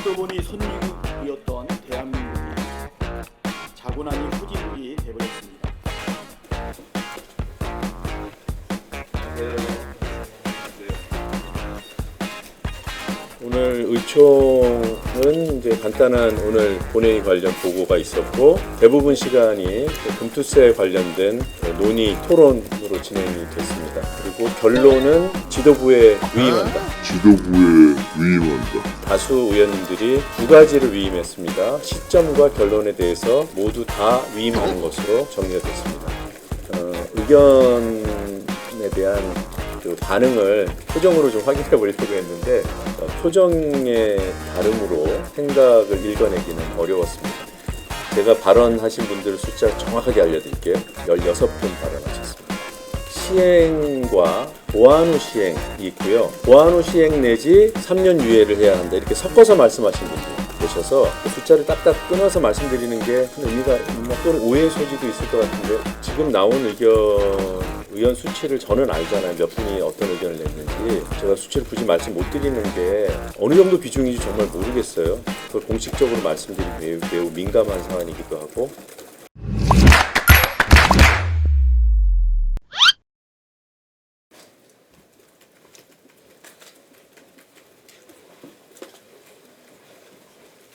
지도본이 선진국이었던 대한민국이 자고 나니 후진국이 되어버렸습니다. 오늘 의총은 이제 간단한 오늘 본회의 관련 보고가 있었고 대부분 시간이 금투세 관련된 논의 토론으로 진행이 됐습니다. 그리고 결론은 지도부에 위임한다. 다수 의원님들이 두 가지를 위임했습니다. 시점과 결론에 대해서 모두 다 위임하는 것으로 정리가 됐습니다. 의견에 대한 그 반응을 표정으로 좀 확인해 보려고 했는데 표정의 다름으로 생각을 읽어내기는 어려웠습니다. 제가 발언하신 분들 숫자 정확하게 알려드릴게요. 16분 발언하셨습니다. 시행과 보완 후 시행이 있고요. 보완 후 시행 내지 3년 유예를 해야 한다. 이렇게 섞어서 말씀하신 분들 계셔서 그 숫자를 딱딱 끊어서 말씀드리는 게 의미가 있나 또는 오해의 소지도 있을 것 같은데 지금 나온 의원 수치를 저는 알잖아요. 몇 분이 어떤 의견을 냈는지. 제가 수치를 굳이 말씀 못 드리는 게 어느 정도 비중인지 정말 모르겠어요. 그걸 공식적으로 말씀드리기 매우 민감한 사안이기도 하고.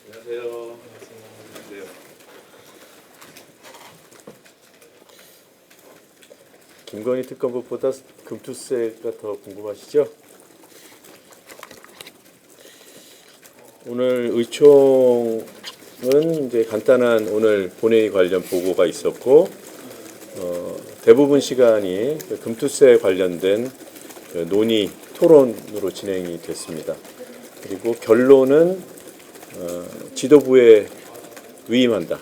안녕하세요. 네. 김건희 특검법보다 금투세가 더 궁금하시죠? 오늘 의총은 이제 간단한 오늘 본회의 관련 보고가 있었고 대부분 시간이 금투세 관련된 논의 토론으로 진행이 됐습니다. 그리고 결론은 지도부에 위임한다.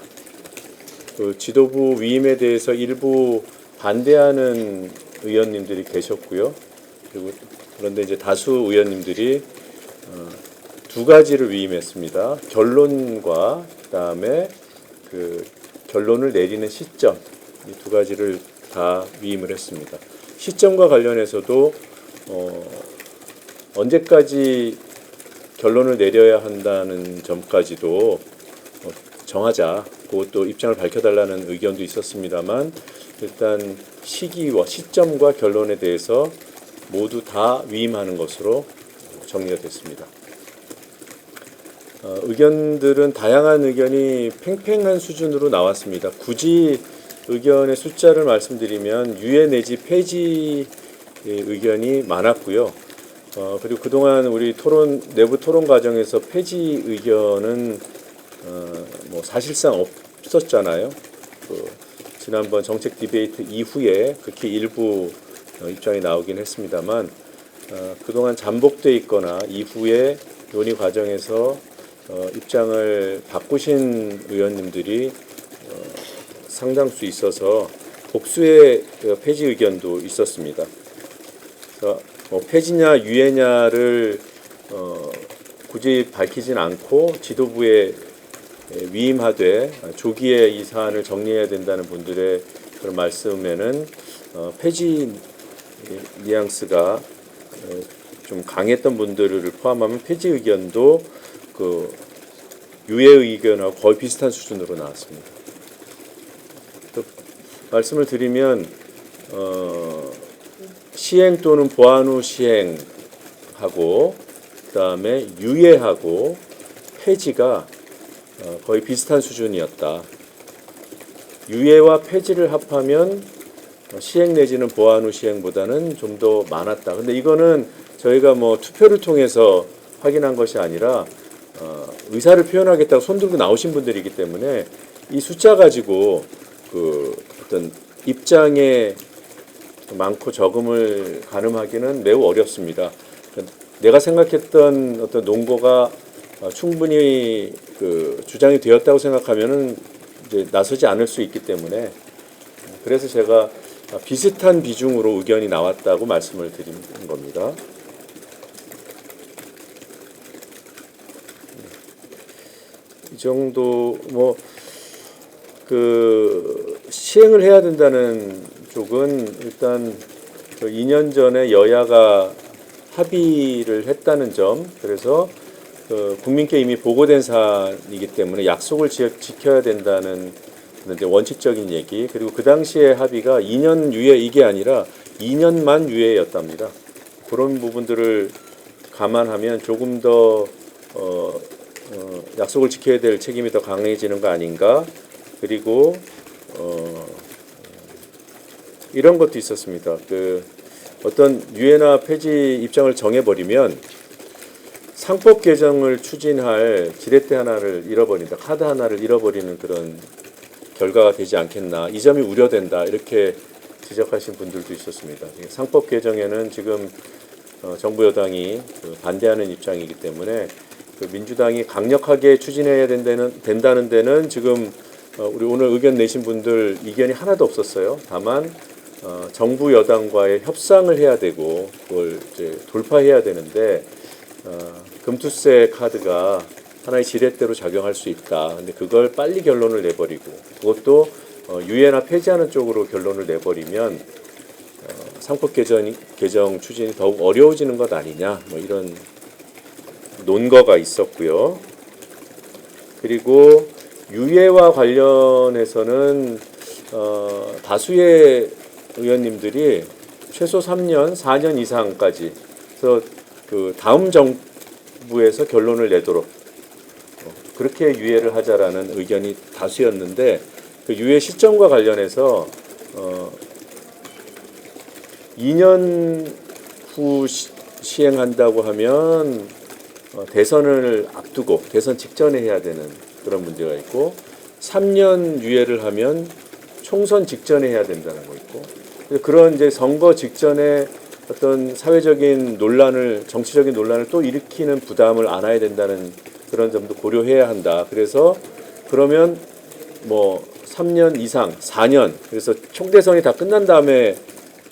그 지도부 위임에 대해서 일부 반대하는 의원님들이 계셨고요. 그리고 그런데 이제 다수 의원님들이 두 가지를 위임했습니다. 결론과 그다음에 그 결론을 내리는 시점 이 두 가지를 다 위임을 했습니다. 시점과 관련해서도 언제까지 결론을 내려야 한다는 점까지도 정하자. 그것도 입장을 밝혀달라는 의견도 있었습니다만 일단 시기와 시점과 결론에 대해서 모두 다 위임하는 것으로 정리가 됐습니다. 의견들은 다양한 의견이 팽팽한 수준으로 나왔습니다. 굳이 의견의 숫자를 말씀드리면 유예 내지 폐지 의견이 많았고요. 그리고 그동안 우리 내부 토론 과정에서 폐지 의견은 뭐 사실상 없었잖아요. 지난번 정책 디베이트 이후에 극히 일부 입장이 나오긴 했습니다만 그동안 잠복돼 있거나 이후에 논의 과정에서 입장을 바꾸신 의원님들이 상당수 있어서 복수의 폐지 의견도 있었습니다. 그래서 폐지냐 유예냐를 굳이 밝히진 않고 지도부에 위임하되 조기에 이 사안을 정리해야 된다는 분들의 그런 말씀에는 폐지 뉘앙스가 좀 강했던 분들을 포함하면 폐지 의견도 그 유예 의견하고 거의 비슷한 수준으로 나왔습니다. 또 말씀을 드리면 시행 또는 보완 후 시행하고 그다음에 유예하고 폐지가 거의 비슷한 수준이었다. 유예와 폐지를 합하면 시행 내지는 보완 후 시행보다는 좀 더 많았다. 근데 이거는 저희가 뭐 투표를 통해서 확인한 것이 아니라 의사를 표현하겠다고 손들고 나오신 분들이기 때문에 이 숫자 가지고 그 어떤 입장에 많고 적음을 가늠하기는 매우 어렵습니다. 내가 생각했던 어떤 논거가 충분히 그 주장이 되었다고 생각하면은 이제 나서지 않을 수 있기 때문에 그래서 제가 비슷한 비중으로 의견이 나왔다고 말씀을 드린 겁니다. 이 정도 뭐 그 시행을 해야 된다는 쪽은 일단 2년 전에 여야가 합의를 했다는 점, 그래서 국민께 이미 보고된 사안이기 때문에 약속을 지켜야 된다는 이제 원칙적인 얘기, 그리고 그 당시에 합의가 2년 유예 이게 아니라 2년만 유예였답니다. 그런 부분들을 감안하면 조금 더 약속을 지켜야 될 책임이 더 강해지는 거 아닌가. 그리고 이런 것도 있었습니다. 어떤 유예나 폐지 입장을 정해버리면 상법 개정을 추진할 지렛대 하나를 잃어버린다, 카드 하나를 잃어버리는 그런 결과가 되지 않겠나, 이 점이 우려된다, 이렇게 지적하신 분들도 있었습니다. 상법 개정에는 지금 정부 여당이 반대하는 입장이기 때문에 민주당이 강력하게 추진해야 된다는 데는 지금 우리 오늘 의견 내신 분들 이견이 하나도 없었어요. 다만 정부 여당과의 협상을 해야 되고 그걸 이제 돌파해야 되는데 금투세 카드가 하나의 지렛대로 작용할 수 있다. 근데 그걸 빨리 결론을 내버리고 그것도 유예나 폐지하는 쪽으로 결론을 내버리면 상법 개정 추진이 더욱 어려워지는 것 아니냐, 뭐 이런 논거가 있었고요. 그리고 유예와 관련해서는 다수의 의원님들이 최소 3년, 4년 이상까지 그래서 다음 정부에서 결론을 내도록 그렇게 유예를 하자라는 의견이 다수였는데 그 유예 시점과 관련해서 2년 후 시행한다고 하면 대선을 앞두고 대선 직전에 해야 되는 그런 문제가 있고 3년 유예를 하면 총선 직전에 해야 된다는 거 있고 그런 이제 선거 직전에 어떤 사회적인 논란을 정치적인 논란을 또 일으키는 부담을 안아야 된다는 그런 점도 고려해야 한다. 그래서 그러면 뭐 3년 이상 4년 그래서 총대선이 다 끝난 다음에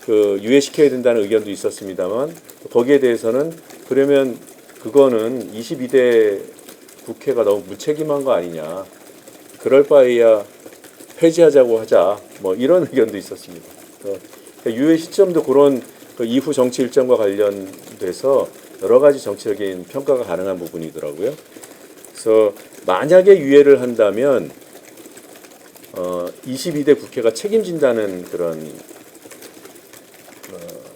유예시켜야 된다는 의견도 있었습니다만 거기에 대해서는 그러면 그거는 22대 국회가 너무 무책임한 거 아니냐. 그럴 바에야 폐지하자고 하자. 뭐 이런 의견도 있었습니다. 유예 시점도 그런 이후 정치 일정과 관련돼서 여러 가지 정치적인 평가가 가능한 부분이더라고요. 그래서 만약에 유예를 한다면 22대 국회가 책임진다는 그런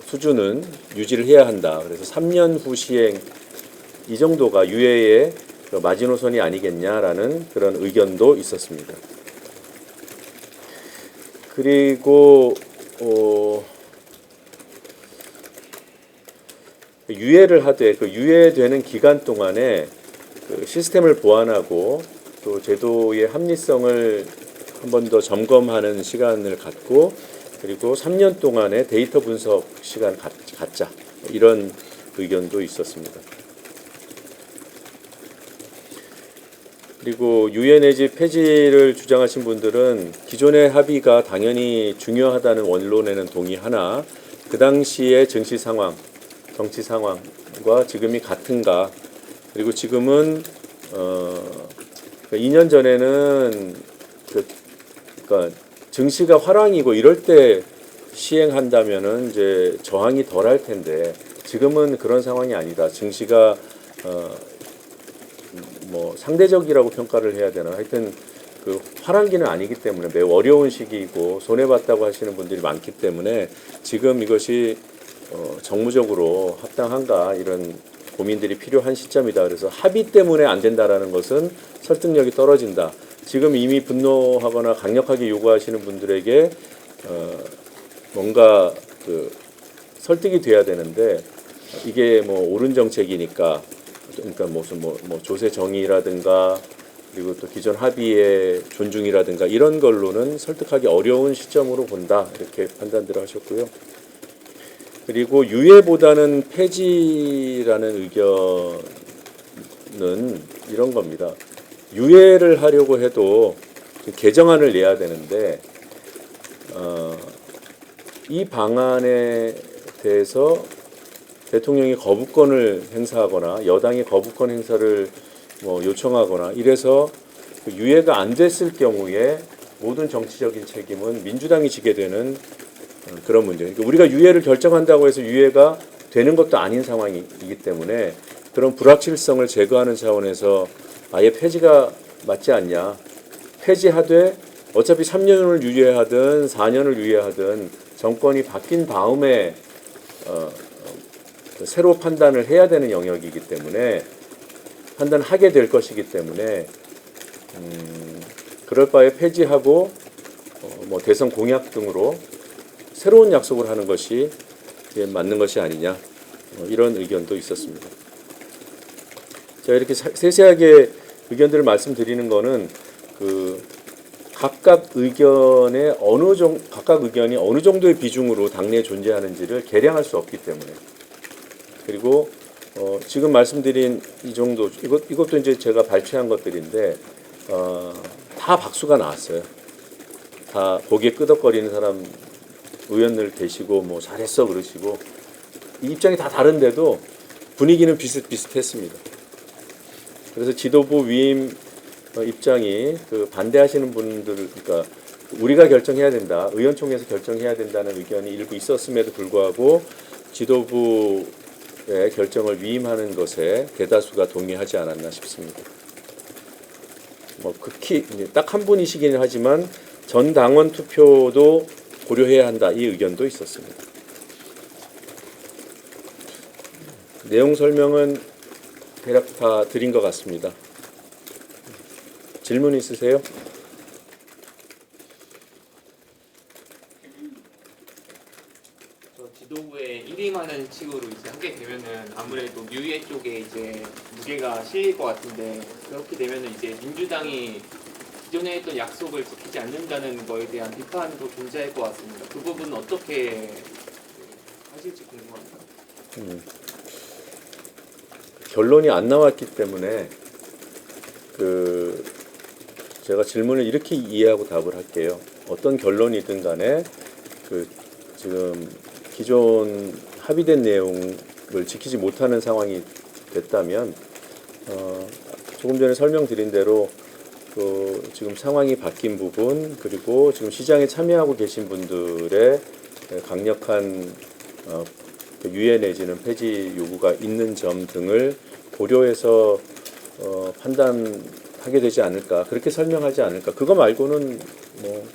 수준은 유지를 해야 한다. 그래서 3년 후 시행 이 정도가 유예의 마지노선이 아니겠냐라는 그런 의견도 있었습니다. 그리고 유예를 하되 유예되는 기간 동안에 시스템을 보완하고 또 제도의 합리성을 한 번 더 점검하는 시간을 갖고 그리고 3년 동안의 데이터 분석 시간 갖자 이런 의견도 있었습니다. 그리고 유예 내지 폐지를 주장하신 분들은 기존의 합의가 당연히 중요하다는 원론에는 동의하나 그 당시의 정치 상황과 지금이 같은가. 그리고 지금은 2년 전에는 그러니까 증시가 화랑이고 이럴 때 시행한다면은 이제 저항이 덜할 텐데 지금은 그런 상황이 아니다. 증시가 뭐 상대적이라고 평가를 해야 되나. 하여튼 화랑기는 아니기 때문에 매우 어려운 시기이고 손해봤다고 하시는 분들이 많기 때문에 지금 이것이 정무적으로 합당한가 이런 고민들이 필요한 시점이다. 그래서 합의 때문에 안 된다라는 것은 설득력이 떨어진다. 지금 이미 분노하거나 강력하게 요구하시는 분들에게 뭔가 설득이 돼야 되는데 이게 뭐 옳은 정책이니까 그러니까 무슨 뭐 조세 정의라든가 그리고 또 기존 합의의 존중이라든가 이런 걸로는 설득하기 어려운 시점으로 본다 이렇게 판단들을 하셨고요. 그리고 유예보다는 폐지라는 의견은 이런 겁니다. 유예를 하려고 해도 개정안을 내야 되는데 이 방안에 대해서 대통령이 거부권을 행사하거나 여당이 거부권 행사를 뭐 요청하거나 이래서 유예가 안 됐을 경우에 모든 정치적인 책임은 민주당이 지게 되는 그런 문제. 그러니까 우리가 유예를 결정한다고 해서 유예가 되는 것도 아닌 상황이기 때문에 그런 불확실성을 제거하는 차원에서 아예 폐지가 맞지 않냐. 폐지하되 어차피 3년을 유예하든 4년을 유예하든 정권이 바뀐 다음에 새로 판단을 해야 되는 영역이기 때문에 판단하게 될 것이기 때문에 그럴 바에 폐지하고 뭐 대선 공약 등으로 새로운 약속을 하는 것이 맞는 것이 아니냐 이런 의견도 있었습니다. 제가 이렇게 세세하게 의견들을 말씀드리는 거는 그 각각 의견이 어느 정도의 비중으로 당내에 존재하는지를 계량할 수 없기 때문에 그리고 지금 말씀드린 이 정도 이것도 이제 제가 발췌한 것들인데 다 박수가 나왔어요. 다 고개 끄덕거리는 사람 의원들 계시고 뭐 잘했어 그러시고 이 입장이 다 다른데도 분위기는 비슷비슷했습니다. 그래서 지도부 위임 입장이 그 반대하시는 분들 그러니까 우리가 결정해야 된다. 의원총회에서 결정해야 된다는 의견이 일부 있었음에도 불구하고 지도부의 결정을 위임하는 것에 대다수가 동의하지 않았나 싶습니다. 뭐 극히 딱 한 분이시긴 하지만 전 당원 투표도 고려해야 한다 이 의견도 있었습니다. 내용 설명은 대략 다 드린 것 같습니다. 질문 있으세요? 지도부에 일임하는 식으로 이제 하게 되면은 아무래도 유예 쪽에 이제 무게가 실릴 것 같은데 그렇게 되면은 이제 민주당이 기존에 했던 약속을 지키지 않는다는 거에 대한 비판도 존재할 것 같습니다. 그 부분은 어떻게 하실지 궁금합니다. 결론이 안 나왔기 때문에 제가 질문을 이렇게 이해하고 답을 할게요. 어떤 결론이든 간에 지금 기존 합의된 내용을 지키지 못하는 상황이 됐다면 조금 전에 설명드린 대로 지금 상황이 바뀐 부분 그리고 지금 시장에 참여하고 계신 분들의 강력한 유예 내지는 폐지 요구가 있는 점 등을 고려해서 판단하게 되지 않을까 그렇게 설명하지 않을까 그거 말고는 뭐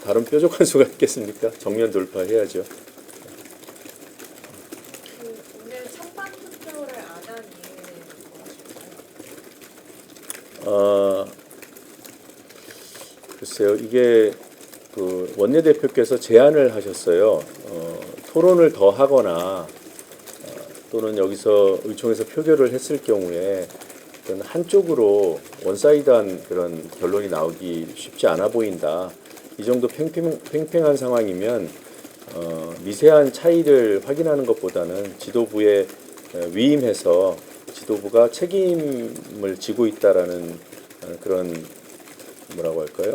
다른 뾰족한 수가 있겠습니까? 정면 돌파해야죠. 오늘 찬반 투표를 안 하니 글쎄요 이게 원내대표께서 제안을 하셨어요. 토론을 더 하거나 또는 여기서 의총에서 표결을 했을 경우에 어떤 한쪽으로 원사이드한 그런 결론이 나오기 쉽지 않아 보인다. 이 정도 팽팽한 상황이면 미세한 차이를 확인하는 것보다는 지도부에 위임해서 지도부가 책임을 지고 있다라는 그런 뭐라고 할까요?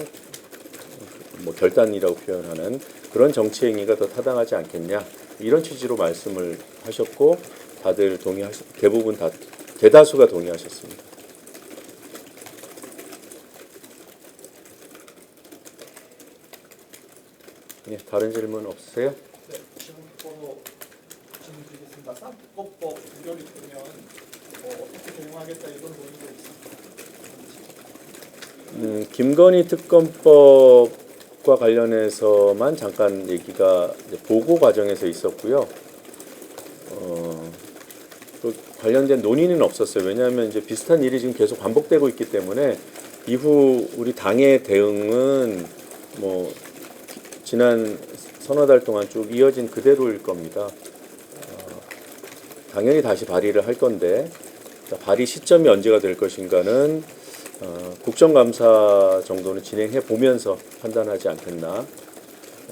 뭐 결단이라고 표현하는 그런 정치 행위가 더 타당하지 않겠냐 이런 취지로 말씀을 하셨고 다들 대부분 대다수가 동의하셨습니다. 네, 다른 질문 없으세요? 네, 지금부터 질문 드리겠습니다. 쌍특검법 부결이 되면 어떻게 대응하겠다 이런 논의도 있습니다. 김건희 특검법과 관련해서만 잠깐 얘기가 보고 과정에서 있었고요. 관련된 논의는 없었어요. 왜냐하면 이제 비슷한 일이 지금 계속 반복되고 있기 때문에 이후 우리 당의 대응은 뭐 지난 서너 달 동안 쭉 이어진 그대로일 겁니다. 당연히 다시 발의를 할 건데 발의 시점이 언제가 될 것인가는 국정감사 정도는 진행해 보면서 판단하지 않겠나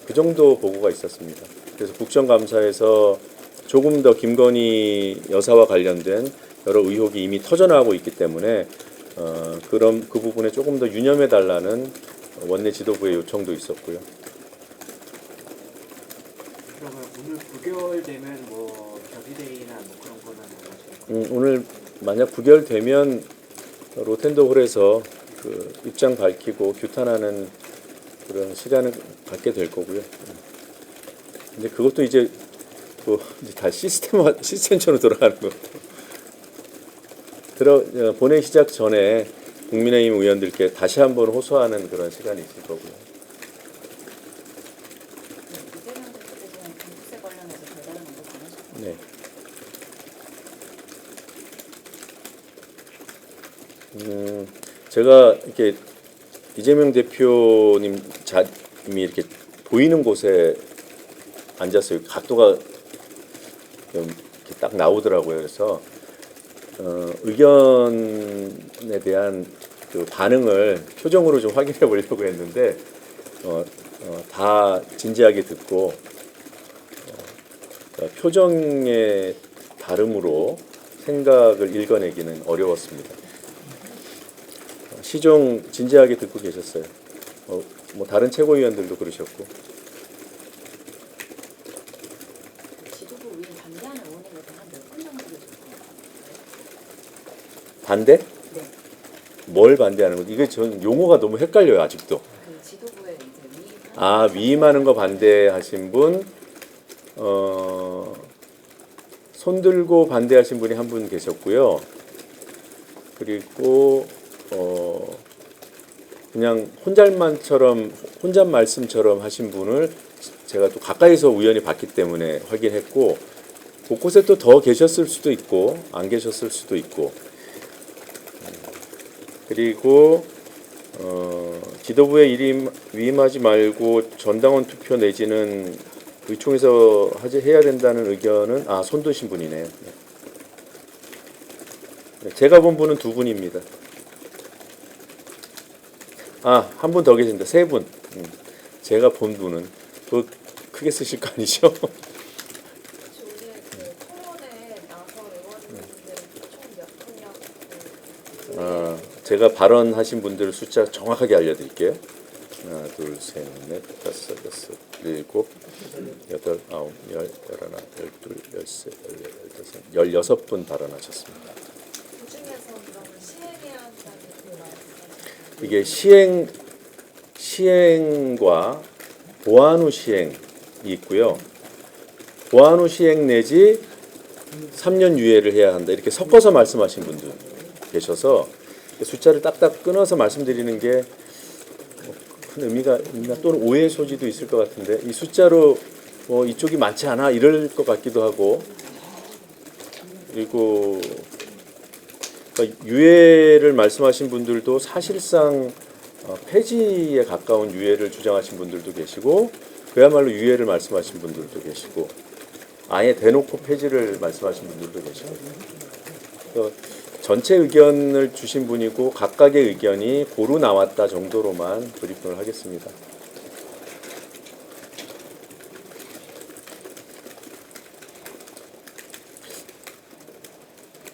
그 정도 보고가 있었습니다. 그래서 국정감사에서 조금 더 김건희 여사와 관련된 여러 의혹이 이미 터져나오고 있기 때문에 그럼 그 부분에 조금 더 유념해 달라는 원내 지도부의 요청도 있었고요. 그러면 오늘 부결되면 뭐 저지데이나 뭐 그런 거는 안 하실까요? 오늘 만약 부결되면 로텐더홀에서 그 입장 밝히고 규탄하는 그런 시간을 갖게 될 거고요. 근데 그것도 이제 다 시스템처럼 돌아가는 것 같아요. 본회의 시작 전에 국민의힘 의원들께 다시 한번 호소하는 그런 시간이 있을 거고요. 이재명 대표께서는 경부세 관련해서 별다른 언급 안 하셨나요? 네. 제가 이렇게 이재명 대표님 자님이 이렇게 보이는 곳에 앉았어요. 각도가 좀 이렇게 딱 나오더라고요. 그래서 의견에 대한 그 반응을 표정으로 좀 확인해 보려고 했는데 다 진지하게 듣고 표정의 다름으로 생각을 읽어내기는 어려웠습니다. 시종 진지하게 듣고 계셨어요. 뭐 다른 최고위원들도 그러셨고. 지도부 위에 반대하는 의원에 대해서 한몇 분 정도 계셨나요? 반대? 네. 뭘 반대하는 거지? 이게 전 용어가 너무 헷갈려요 아직도. 그 지도부에 이제 위임하는 거 반대하신 분, 손 들고 반대하신 분이 한 분 계셨고요. 그리고 그냥 혼잣말씀처럼 하신 분을 제가 또 가까이서 우연히 봤기 때문에 확인했고, 곳곳에 또 더 계셨을 수도 있고 안 계셨을 수도 있고, 그리고 지도부에 위임하지 말고 전당원 투표 내지는 의총에서 해야 된다는 의견은 손 드신 분이네요. 네. 제가 본 분은 두 분입니다. 한 분 더 계신다. 세 분. 제가 본 분은 또 크게 쓰실 거 아니죠? 오늘 그 토론에 나서 의원님들 총몇 분이었고 제가 발언하신 분들 숫자 정확하게 알려드릴게요. 하나, 둘, 셋, 넷, 다섯, 여섯, 일곱, 여덟, 아홉, 열, 열하나, 열둘, 열세, 열네, 열다섯, 16분 발언하셨습니다. 그 중에서 그러면 시행해야 한다는 그 말씀. 이게 시행과 보완 후 시행이 있고요. 보완 후 시행 내지 3년 유예를 해야 한다. 이렇게 섞어서 말씀하신 분들 계셔서 숫자를 딱딱 끊어서 말씀드리는 게 큰 의미가 있나 또는 오해의 소지도 있을 것 같은데, 이 숫자로 이쪽이 많지 않아 이럴 것 같기도 하고, 그리고 그러니까 유예를 말씀하신 분들도 사실상 폐지에 가까운 유예를 주장하신 분들도 계시고, 그야말로 유예를 말씀하신 분들도 계시고, 아예 대놓고 폐지를 말씀하신 분들도 계시고, 전체 의견을 주신 분이고 각각의 의견이 고루 나왔다 정도로만 브리핑을 하겠습니다.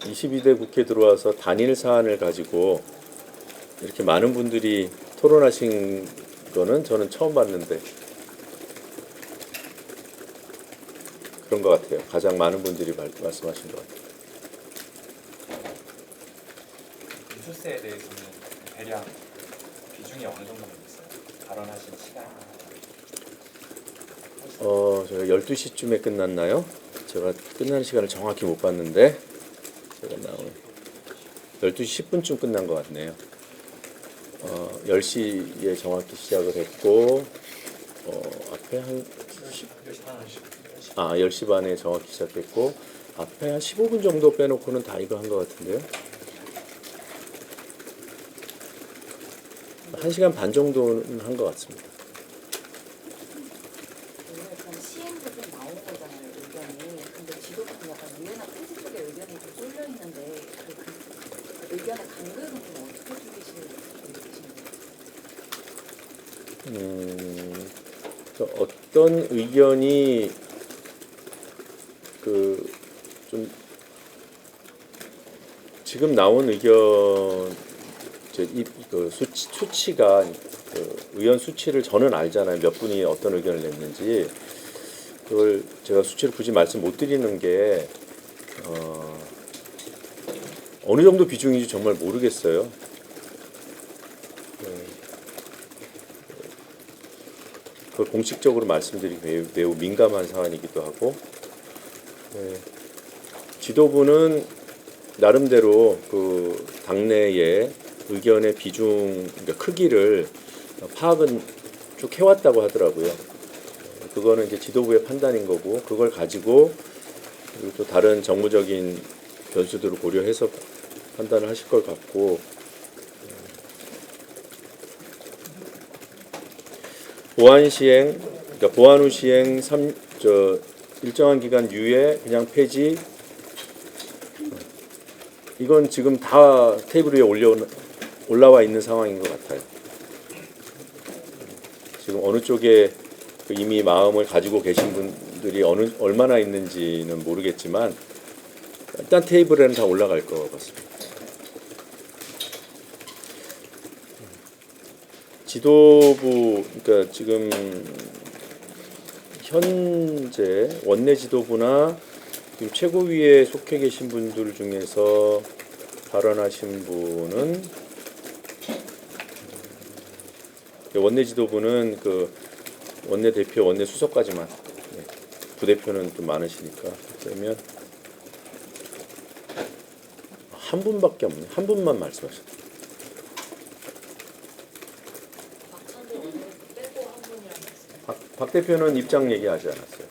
(22대) 국회 들어와서 단일 사안을 가지고 이렇게 많은 분들이 토론하신 거는 저는 처음 봤는데 그런 것 같아요. 가장 많은 분들이 말씀하신 것 같아요. 뉴스에 대해서는 대략 비중이 어느 정도 있어요? 발언하신 시간? 저희가 12시쯤에 끝났나요? 제가 끝나는 시간을 정확히 못 봤는데 제가 나온 12시 10분쯤 끝난 것 같네요. 10시에 정확히 시작을 했고 앞에 한 10시 반에 정확히 시작했고 앞에 한 15분 정도 빼놓고는 다 이거 한 것 같은데요. 1시간 반 정도는 한 것 같습니다. 오늘 그럼 시행도 좀 나온 거잖아요, 의견이. 근데 지도부는 약간 유예나 폐지 쪽의 의견이 좀 쏠려 있는데 그 의견의 간극은 좀 어떻게 두기실 계신가요? 어떤 의견이 좀 지금 나온 의견 수치가 의원 수치를 저는 알잖아요. 몇 분이 어떤 의견을 냈는지. 그걸 제가 수치를 굳이 말씀 못 드리는 게 어느 정도 비중인지 정말 모르겠어요. 그걸 공식적으로 말씀드리기 매우 민감한 사안이기도 하고, 지도부는 나름대로 그 당내의 의견의 비중, 그러니까 크기를 파악은 쭉 해왔다고 하더라고요. 그거는 이제 지도부의 판단인 거고, 그걸 가지고 그리고 또 다른 정무적인 변수들을 고려해서 판단을 하실 것 같고, 보안 시행, 그러니까 보안 후 시행 일정한 기간 유예, 그냥 폐지, 이건 지금 다 테이블 위에 올라와 있는 상황인 것 같아요. 지금 어느 쪽에 이미 마음을 가지고 계신 분들이 얼마나 있는지는 모르겠지만 일단 테이블에는 다 올라갈 것 같습니다. 지도부, 그러니까 지금 현재 원내 지도부나 지금 최고위에 속해 계신 분들 중에서 발언하신 분은 원내 지도부는 그 원내 대표, 원내 수석까지만, 부대표는 좀 많으시니까 그러면 한 분밖에 없네. 한 분만 말씀하셨어요. 박찬대 원내 빼고 한 분이랑 했어요. 박 대표는 입장 얘기하지 않았어요.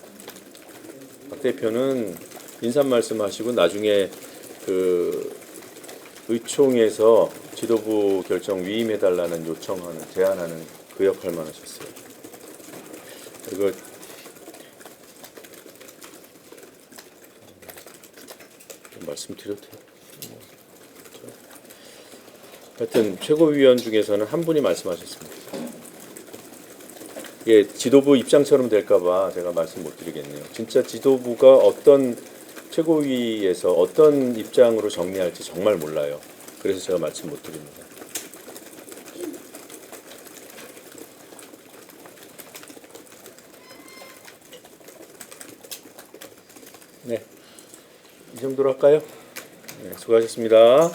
박 대표는 인사 말씀하시고 나중에 그 의총에서 지도부 결정 위임해달라는 요청하는, 제안하는 그 역할만 하셨어요. 이거 말씀드려도 돼요. 하여튼 최고위원 중에서는 한 분이 말씀하셨습니다. 이게 지도부 입장처럼 될까봐 제가 말씀 못 드리겠네요. 진짜 지도부가 어떤 최고위에서 어떤 입장으로 정리할지 정말 몰라요. 그래서 제가 말씀 못 드립니다. 네, 이 정도로 할까요? 네, 수고하셨습니다.